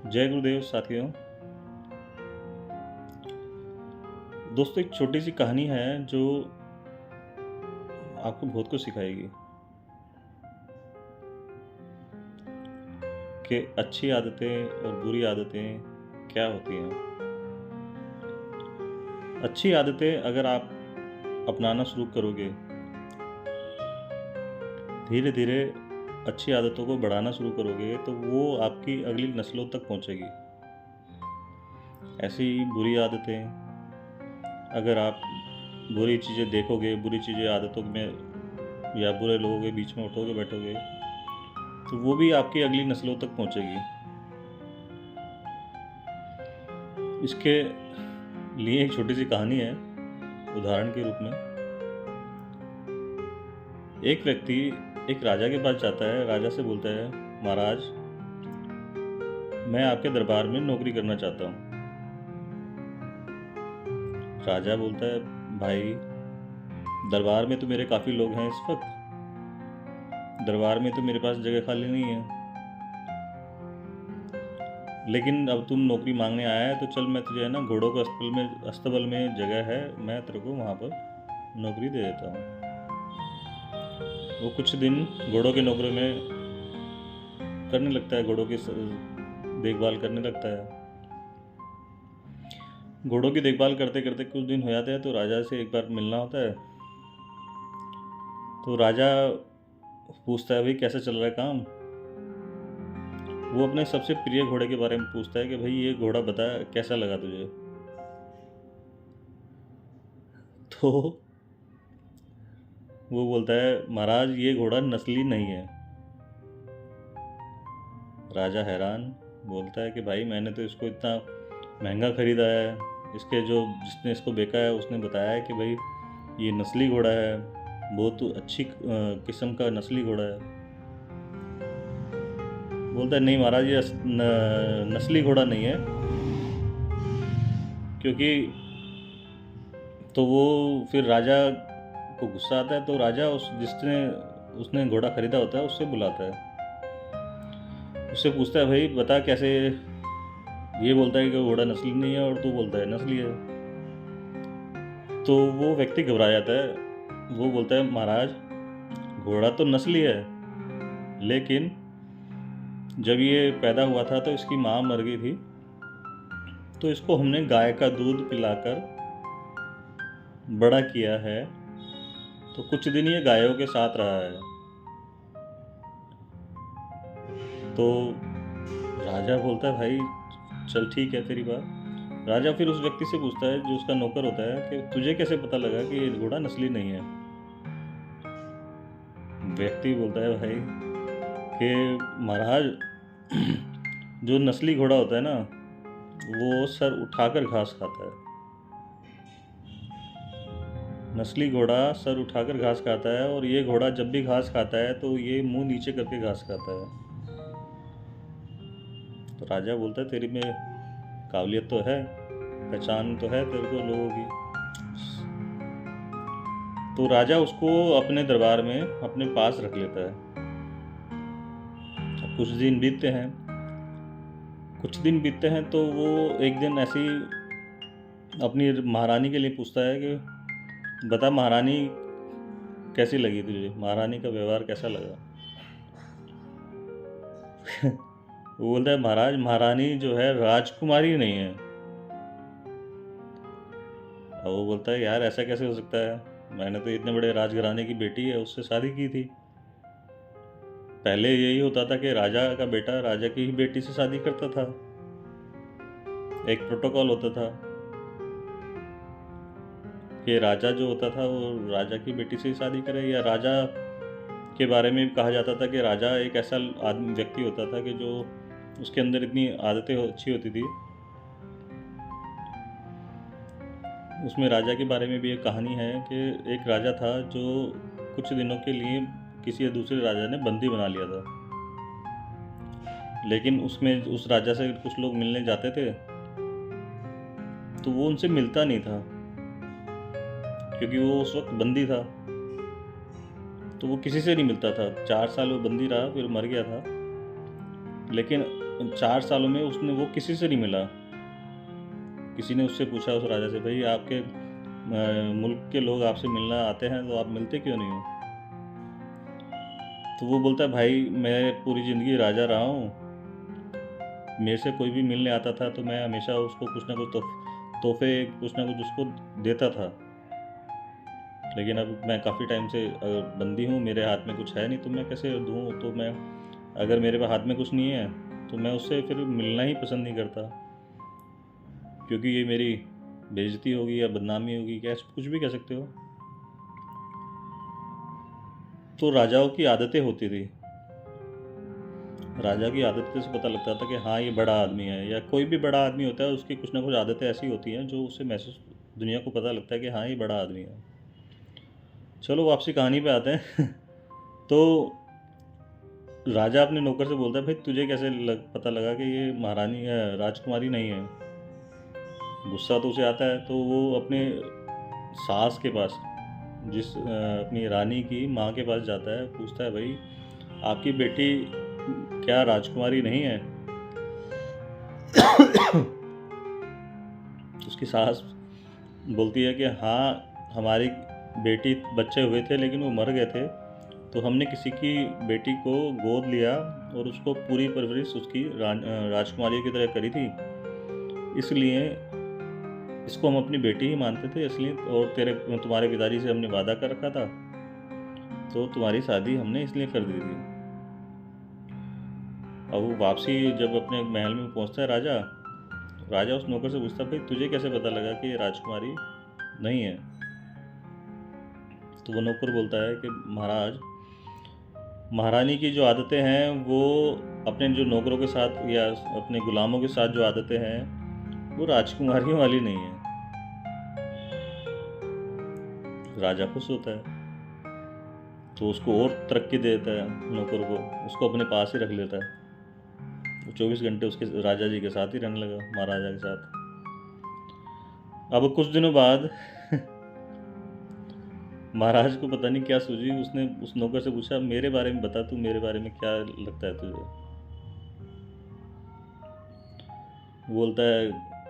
जय गुरुदेव साथियों। दोस्तों, एक छोटी सी कहानी है जो आपको बहुत कुछ सिखाएगी कि अच्छी आदतें और बुरी आदतें क्या होती हैं। अच्छी आदतें अगर आप अपनाना शुरू करोगे, धीरे धीरे अच्छी आदतों को बढ़ाना शुरू करोगे तो वो आपकी अगली नस्लों तक पहुंचेगी। ऐसी ही बुरी आदतें, अगर आप बुरी चीज़ें देखोगे, बुरी चीज़ें आदतों में या बुरे लोगों के बीच में उठोगे बैठोगे तो वो भी आपकी अगली नस्लों तक पहुंचेगी। इसके लिए एक छोटी सी कहानी है उदाहरण के रूप में। एक व्यक्ति एक राजा के पास जाता है, राजा से बोलता है, महाराज, मैं आपके दरबार में नौकरी करना चाहता हूँ। राजा बोलता है, भाई, दरबार में तो मेरे काफ़ी लोग हैं इस वक्त, दरबार में तो मेरे पास जगह खाली नहीं है, लेकिन अब तुम नौकरी मांगने आया है तो चल, मैं तुझे है ना घोड़ों के अस्तबल में जगह है, मैं तेरे को वहाँ पर नौकरी दे देता हूँ। वो कुछ दिन घोड़ों की नौकरी में करने लगता है, घोड़ों की देखभाल करने लगता है। घोड़ों की देखभाल करते करते कुछ दिन हो जाते हैं तो राजा से एक बार मिलना होता है। तो राजा पूछता है, भाई कैसा चल रहा है काम। वो अपने सबसे प्रिय घोड़े के बारे में पूछता है कि भाई ये घोड़ा बता, कैसा लगा तुझे। तो वो बोलता है, महाराज, ये घोड़ा नस्ली नहीं है। राजा हैरान, बोलता है कि भाई, मैंने तो इसको इतना महंगा खरीदा है, इसके जिसने इसको बेचा है उसने बताया है कि भाई ये नस्ली घोड़ा है, बहुत अच्छी किस्म का नस्ली घोड़ा है। बोलता है, नहीं महाराज, ये नस्ली घोड़ा नहीं है। क्योंकि तो वो फिर राजा को गुस्सा आता है, तो राजा उसने घोड़ा खरीदा होता है उससे बुलाता है, उससे पूछता है, भाई बता कैसे। ये बोलता है कि घोड़ा नस्ली नहीं है और तू बोलता है नस्ली है। तो वो व्यक्ति घबरा जाता है। वो बोलता है, महाराज, घोड़ा तो नस्ली है, लेकिन जब ये पैदा हुआ था तो इसकी माँ मर गई थी, तो इसको हमने गाय का दूध पिलाकर बड़ा किया है, तो कुछ दिन ये गायों के साथ रहा है। तो राजा बोलता है, भाई चल ठीक है तेरी बात। राजा फिर उस व्यक्ति से पूछता है जो उसका नौकर होता है कि तुझे कैसे पता लगा कि ये घोड़ा नस्ली नहीं है। व्यक्ति बोलता है, भाई, कि महाराज, जो नस्ली घोड़ा होता है ना, वो सर उठाकर घास खाता है। नस्ली घोड़ा सर उठाकर घास खाता है, और ये घोड़ा जब भी घास खाता है तो ये मुंह नीचे करके घास खाता है। तो राजा बोलता है, तेरी में काबिलियत तो है, पहचान तो है तेरे को लोगों की। तो राजा उसको अपने दरबार में अपने पास रख लेता है। कुछ दिन बीतते हैं। तो वो एक दिन ऐसी अपनी महारानी के लिए पूछता है कि बता महारानी, कैसी लगी तुझे, महारानी का व्यवहार कैसा लगा। वो बोलता है, महाराज, महारानी जो है राजकुमारी नहीं है। अब वो बोलता है, यार ऐसा कैसे हो सकता है, मैंने तो इतने बड़े राजघराने की बेटी है उससे शादी की थी। पहले यही होता था कि राजा का बेटा राजा की ही बेटी से शादी करता था, एक प्रोटोकॉल होता था कि राजा जो होता था वो राजा की बेटी से ही शादी करे। या राजा के बारे में कहा जाता था कि राजा एक ऐसा आदमी व्यक्ति होता था कि जो उसके अंदर इतनी आदतें अच्छी होती थी। उसमें राजा के बारे में भी एक कहानी है कि एक राजा था जो कुछ दिनों के लिए किसी दूसरे राजा ने बंदी बना लिया था, लेकिन उसमें उस राजा से कुछ लोग मिलने जाते थे तो वो उनसे मिलता नहीं था, क्योंकि वो उस वक्त बंदी था। तो वो किसी से नहीं मिलता था। 4 साल वो बंदी रहा, फिर मर गया था। लेकिन 4 सालों में उसने वो किसी से नहीं मिला। किसी ने उससे पूछा उस राजा से, भाई आपके मुल्क के लोग आपसे मिलना आते हैं तो आप मिलते क्यों नहीं हो? तो वो बोलता है, भाई मैं पूरी ज़िंदगी राजा रहा हूँ, मेरे से कोई भी मिलने आता था तो मैं हमेशा उसको कुछ ना कुछ तोहफे कुछ ना कुछ उसको देता था। लेकिन अब मैं काफ़ी टाइम से बंदी हूँ, मेरे हाथ में कुछ है नहीं, तो मैं कैसे दूँ? तो मैं, अगर मेरे हाथ में कुछ नहीं है तो मैं उससे फिर मिलना ही पसंद नहीं करता, क्योंकि ये मेरी बेइज्जती होगी या बदनामी होगी, क्या कुछ भी कह सकते हो। तो राजाओं की आदतें होती थी। राजा की आदतें से पता लगता था कि हाँ ये बड़ा आदमी है, या कोई भी बड़ा आदमी होता है उसकी कुछ ना कुछ आदतें ऐसी होती हैं जो उससे महसूस, दुनिया को पता लगता है कि हाँ ये बड़ा आदमी है। चलो वापसी कहानी पे आते हैं। तो राजा अपने नौकर से बोलता है, भाई तुझे कैसे पता लगा कि ये महारानी है, राजकुमारी नहीं है? गुस्सा तो उसे आता है, तो वो अपने सास के पास, अपनी रानी की माँ के पास जाता है, पूछता है, भाई आपकी बेटी क्या राजकुमारी नहीं है? उसकी सास बोलती है कि हाँ हमारी बेटी बच्चे हुए थे लेकिन वो मर गए थे, तो हमने किसी की बेटी को गोद लिया और उसको पूरी परवरिश उसकी राजकुमारी की तरह करी थी, इसलिए इसको हम अपनी बेटी ही मानते थे, इसलिए, और तुम्हारे पिताजी से हमने वादा कर रखा था, तो तुम्हारी शादी हमने इसलिए कर दी थी। अब वो वापसी जब अपने महल में पहुंचता है राजा उस नौकर से पूछता है, भाई तुझे कैसे पता लगा कि ये राजकुमारी नहीं है? तो वो नौकर बोलता है कि महाराज, महारानी की जो आदतें हैं वो अपने जो नौकरों के साथ या अपने गुलामों के साथ जो आदतें हैं वो राजकुमारियों वाली नहीं है। राजा खुश होता है, तो उसको और तरक्की दे देता है, नौकर को उसको अपने पास ही रख लेता है। वो 24 घंटे उसके राजा जी के साथ ही रहने लगा, महाराजा के साथ। अब कुछ दिनों बाद महाराज को पता नहीं क्या सूझी, उसने उस नौकर से पूछा, मेरे बारे में बता, तू मेरे बारे में क्या लगता है तुझे?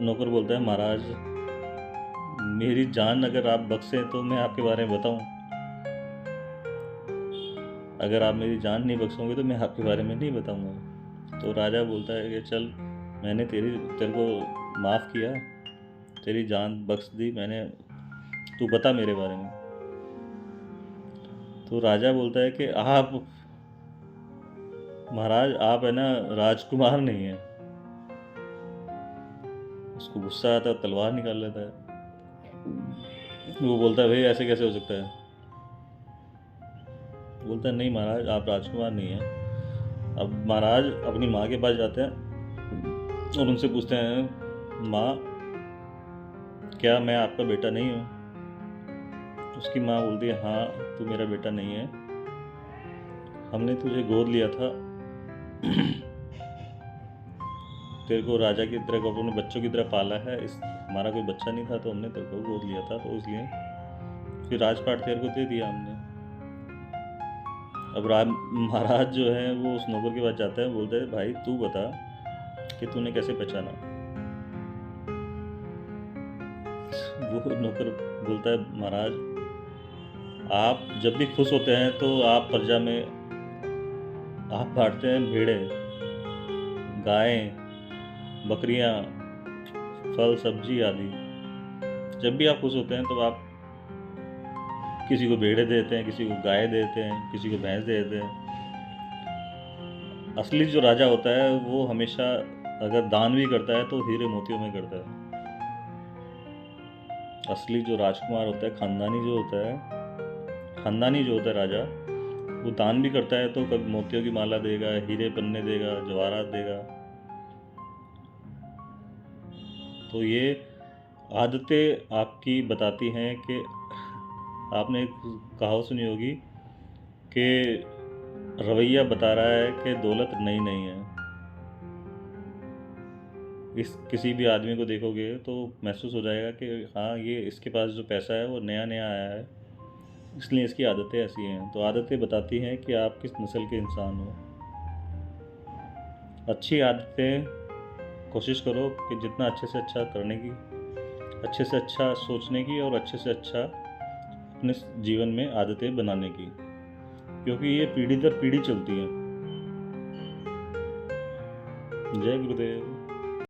नौकर बोलता है, महाराज मेरी जान अगर आप बख्शें तो मैं आपके बारे में बताऊं, अगर आप मेरी जान नहीं बख्शोगे तो मैं आपके बारे में नहीं बताऊंगा। तो राजा बोलता है कि चल, मैंने तेरे को माफ़ किया, तेरी जान बख्श दी मैंने, तू बता मेरे बारे में। तो राजा बोलता है कि आप, महाराज आप है ना राजकुमार नहीं है। उसको गुस्सा आता है, तलवार निकाल लेता है। वो बोलता है, भाई ऐसे कैसे हो सकता है? बोलता है, नहीं महाराज आप राजकुमार नहीं हैं। अब महाराज अपनी माँ के पास जाते हैं और उनसे पूछते हैं, माँ क्या मैं आपका बेटा नहीं हूँ? उसकी माँ बोलती है, हाँ तू मेरा बेटा नहीं है, हमने तुझे गोद लिया था, तेरे को राजा की तरह को अपने बच्चों की तरह पाला है, हमारा कोई बच्चा नहीं था तो हमने तेरे को गोद लिया था, तो इसलिए फिर राजपाट तेरे को दे दिया हमने। अब महाराज जो है वो उस नौकर के पास जाता है, बोलता है, भाई तू बता कि तूने कैसे पहचाना? वो नौकर बोलता है, महाराज आप जब भी खुश होते हैं तो आप प्रजा में आप बांटते हैं भेड़े, गायें, बकरियां, फल सब्जी आदि। जब भी आप खुश होते हैं तो आप किसी को भेड़े देते हैं, किसी को गाय देते हैं, किसी को भैंस दे देते हैं। असली जो राजा होता है वो हमेशा अगर दान भी करता है तो हीरे मोतियों में करता है। असली जो राजकुमार होता है, खानदानी जो होता है राजा, वो दान भी करता है तो कभी मोतियों की माला देगा, हीरे पन्ने देगा, जवाहरात देगा। तो ये आदतें आपकी बताती हैं कि आपने एक कहावत सुनी होगी कि रवैया बता रहा है कि दौलत नई नहीं है। किसी भी आदमी को देखोगे तो महसूस हो जाएगा कि हाँ ये इसके पास जो पैसा है वो नया नया आया है, इसलिए इसकी आदतें ऐसी हैं। तो आदतें बताती हैं कि आप किस नस्ल के इंसान हो। अच्छी आदतें कोशिश करो कि जितना अच्छे से अच्छा करने की, अच्छे से अच्छा सोचने की और अच्छे से अच्छा अपने जीवन में आदतें बनाने की, क्योंकि ये पीढ़ी दर पीढ़ी चलती हैं। जय गुरुदेव।